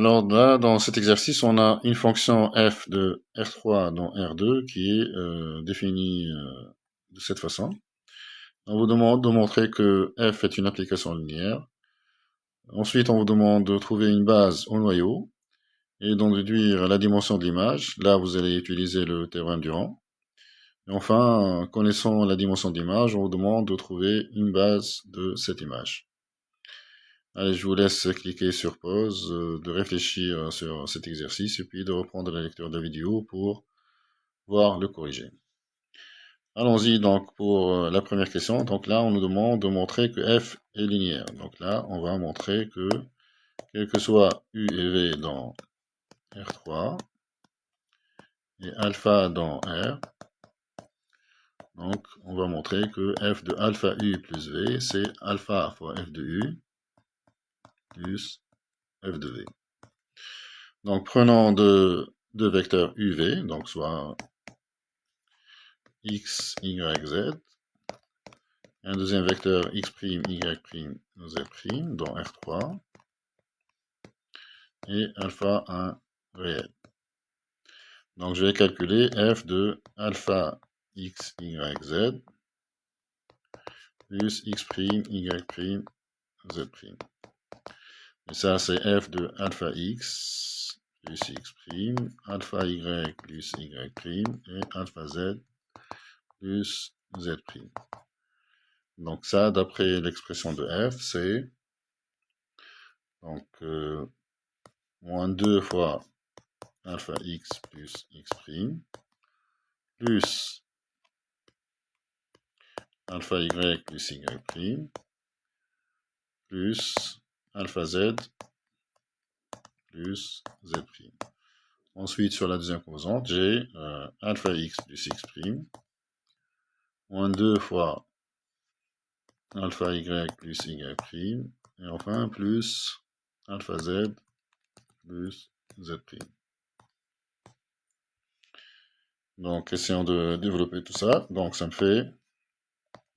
Alors là, dans cet exercice, on a une fonction f de R3 dans R2 qui est définie de cette façon. On vous demande de montrer que f est une application linéaire. Ensuite, on vous demande de trouver une base au noyau et d'en déduire la dimension de l'image. Là, vous allez utiliser le théorème du rang. Et enfin, connaissant la dimension de l'image, on vous demande de trouver une base de cette image. Allez, je vous laisse cliquer sur pause, de réfléchir sur cet exercice et puis de reprendre la lecture de la vidéo pour voir le corriger. Allons-y donc pour la première question. Donc là, on nous demande de montrer que f est linéaire. Donc là, on va montrer que, quel que soit u et v dans R3 et alpha dans R, donc on va montrer que f de alpha u plus v, c'est alpha fois f de u plus f de v. Donc prenons deux vecteurs uv, donc soit x, y, z, un deuxième vecteur x', y', z' dans R3, et alpha 1 réel. Donc je vais calculer f de alpha x, y, z plus x', y', z'. Et ça c'est f de alpha x plus x', alpha y plus y' et alpha z plus z'. Donc ça, d'après l'expression de f, c'est donc moins 2 fois alpha x plus x' plus alpha y plus y' plus alpha z plus z'. Ensuite, sur la deuxième composante, j'ai alpha x plus x', moins 2 fois alpha y plus y', et enfin plus alpha z plus z'. Donc, essayons de développer tout ça. Donc, ça me fait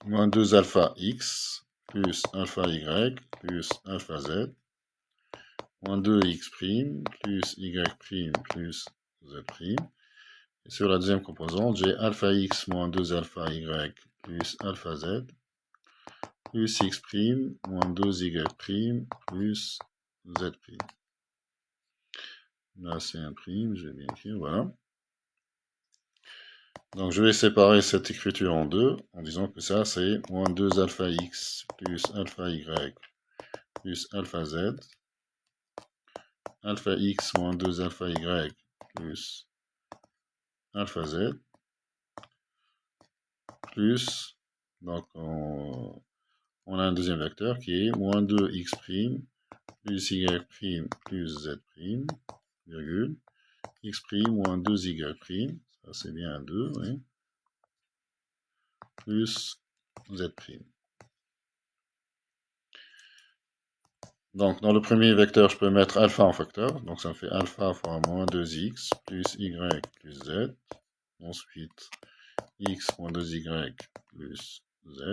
moins 2 alpha x plus alpha y plus alpha z, moins 2 x' plus y' plus z'. Et sur la deuxième composante, j'ai alpha x moins 2 alpha y plus alpha z, plus x', moins 2 y' plus z'. Là, c'est un prime, je vais bien écrire, voilà. Donc, je vais séparer cette écriture en deux, en disant que ça, c'est moins 2 alpha x plus alpha y plus alpha z, alpha x moins 2 alpha y plus alpha z, plus, donc on a un deuxième vecteur qui est moins 2 x' plus y' plus z', virgule, x' moins 2 y', ça c'est bien un 2, oui, plus z'. Donc dans le premier vecteur, je peux mettre alpha en facteur, donc ça me fait alpha fois moins 2x plus y plus z, ensuite x moins 2y plus z,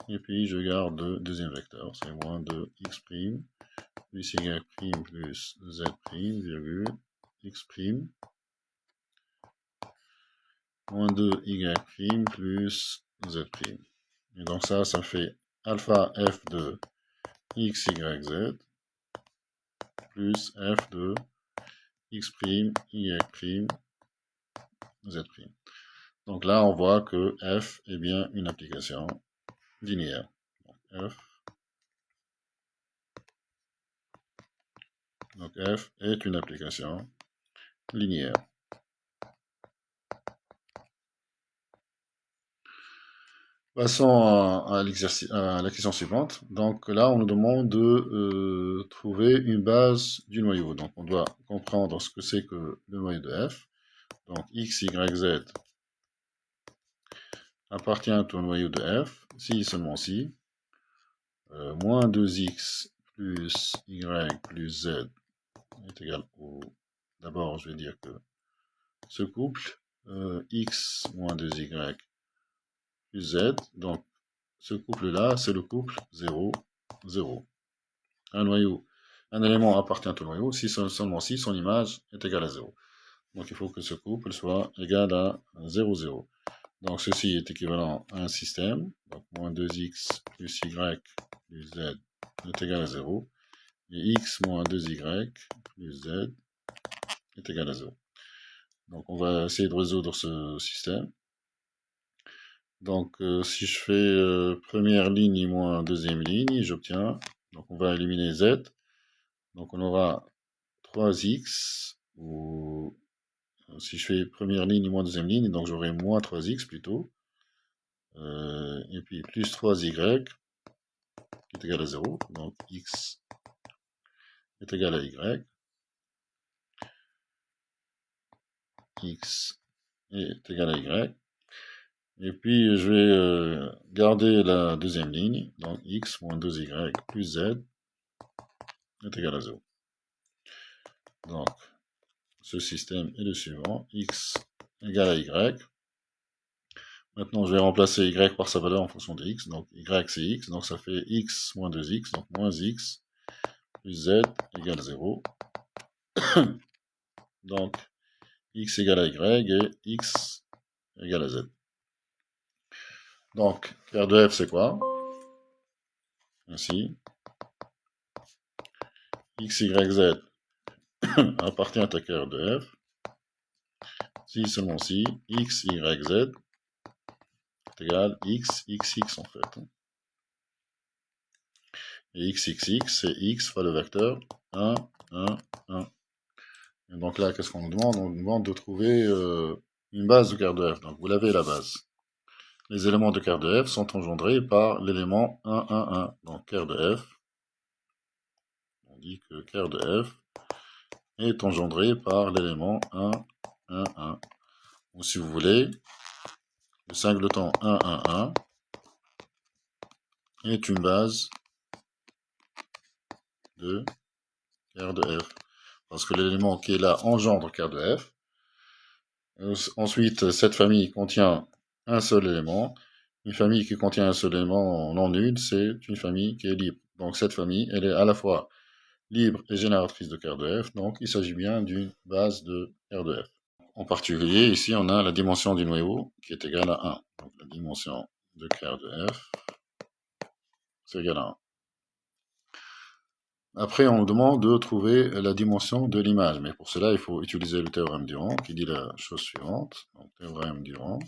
et puis je garde le deuxième vecteur, c'est moins 2x' plus y' plus z', virgule, x', moins 2y' plus z'. Et donc ça fait alpha f de x, y, z, plus f de x', y', z'. Donc là, on voit que f est bien une application linéaire. Donc f est une application linéaire. Passons à la question suivante. Donc là, on nous demande de trouver une base du noyau. Donc on doit comprendre ce que c'est que le noyau de f. Donc x, y, z appartient au noyau de f, si seulement si. Moins 2x plus y plus z est égal au... D'abord, je vais dire que ce couple, x moins 2y plus z, donc ce couple-là, c'est le couple 0, 0. Un noyau un élément appartient au noyau si seulement si son image est égale à 0. Donc il faut que ce couple soit égal à 0, 0. Donc ceci est équivalent à un système. Donc moins 2x plus y plus z est égal à 0. Et x moins 2y plus z est égal à 0. Donc on va essayer de résoudre ce système. Donc si je fais première ligne moins deuxième ligne, j'obtiens, donc on va éliminer z. Donc on aura 3x, ou si je fais première ligne moins deuxième ligne, donc j'aurai moins 3x plutôt. Et puis plus 3y qui est égal à 0. Donc x est égal à y. X est égal à y. Et puis je vais garder la deuxième ligne. Donc x moins 2y plus z est égal à 0. Donc ce système est le suivant. X égale à y. Maintenant, je vais remplacer y par sa valeur en fonction de x. Donc, y, c'est x. Donc, ça fait x moins 2x. Donc, moins x plus z égale 0. Donc, x égale à y et x égale à z. Donc, R de f, c'est quoi? Ainsi, x, y, z appartient à R de f. Si seulement si, x, y, z est égal x, x en fait. Et x, c'est x fois le vecteur 1, 1, 1. Et donc là, qu'est-ce qu'on nous demande? On nous demande de trouver une base de quart de f. Donc vous l'avez la base. Les éléments de quart de f sont engendrés par l'élément 1, 1, 1. Donc quart de f, on dit que quart de f est engendré par l'élément 1, 1, 1. Ou si vous voulez, le singleton 1, 1, 1 est une base de quart de f. Parce que l'élément qui est là engendre quart de f. Ensuite, cette famille contient un seul élément. Une famille qui contient un seul élément non nul, c'est une famille qui est libre. Donc cette famille, elle est à la fois libre et génératrice de quart de f. Donc il s'agit bien d'une base de quart de f. En particulier, ici, on a la dimension du noyau qui est égale à 1. Donc la dimension de quart de f, c'est égal à 1. Après, on nous demande de trouver la dimension de l'image. Mais pour cela, il faut utiliser le théorème Durand qui dit la chose suivante. Donc, théorème Durand.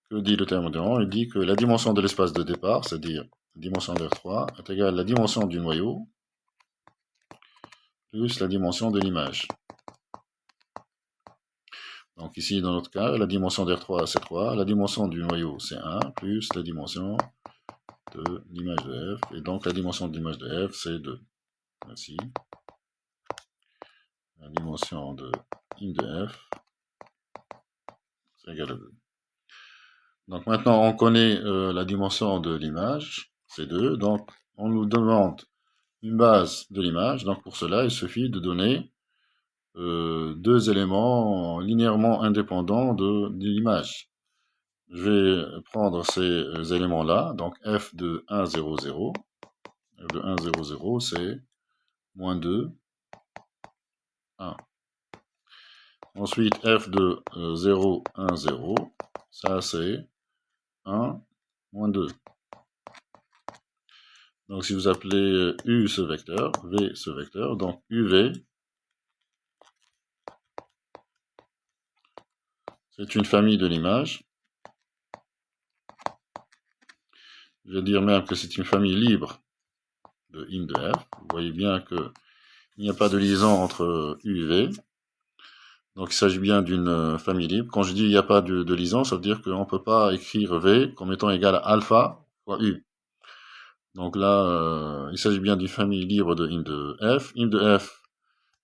Que dit le théorème Durand? Il dit que la dimension de l'espace de départ, c'est-à-dire la dimension de R3, est égale à la dimension du noyau plus la dimension de l'image. Donc ici, dans notre cas, la dimension de R3, c'est 3. La dimension du noyau, c'est 1, plus la dimension de l'image de f. Et donc la dimension de l'image de f, c'est 2. Ainsi, la dimension de im de f, c'est égal à 2. Donc maintenant, on connaît la dimension de l'image, c'est 2. Donc on nous demande une base de l'image. Donc pour cela, il suffit de donner deux éléments linéairement indépendants de l'image. Je vais prendre ces éléments-là. Donc f de 1, 0, 0. F de 1, 0, 0, c'est moins 2, 1. Ensuite, f de 0, 1, 0, ça c'est 1, moins 2. Donc si vous appelez U ce vecteur, V ce vecteur, donc UV, c'est une famille de l'image. Je vais dire même que c'est une famille libre de im de f. Vous voyez bien qu'il n'y a pas de liaison entre U et V. Donc il s'agit bien d'une famille libre. Quand je dis il n'y a pas de liaison, ça veut dire qu'on ne peut pas écrire V comme étant égal à alpha fois U. Donc là, il s'agit bien d'une famille libre de im de f. Im de f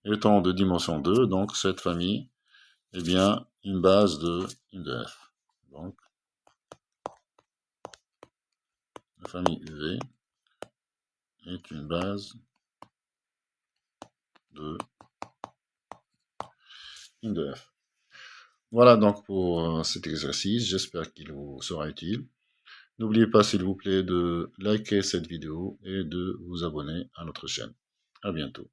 étant de dimension 2, donc cette famille est bien une base de im de f. Donc la famille UV est une base de im de f. Voilà donc pour cet exercice, j'espère qu'il vous sera utile. N'oubliez pas, s'il vous plaît, de liker cette vidéo et de vous abonner à notre chaîne. À bientôt.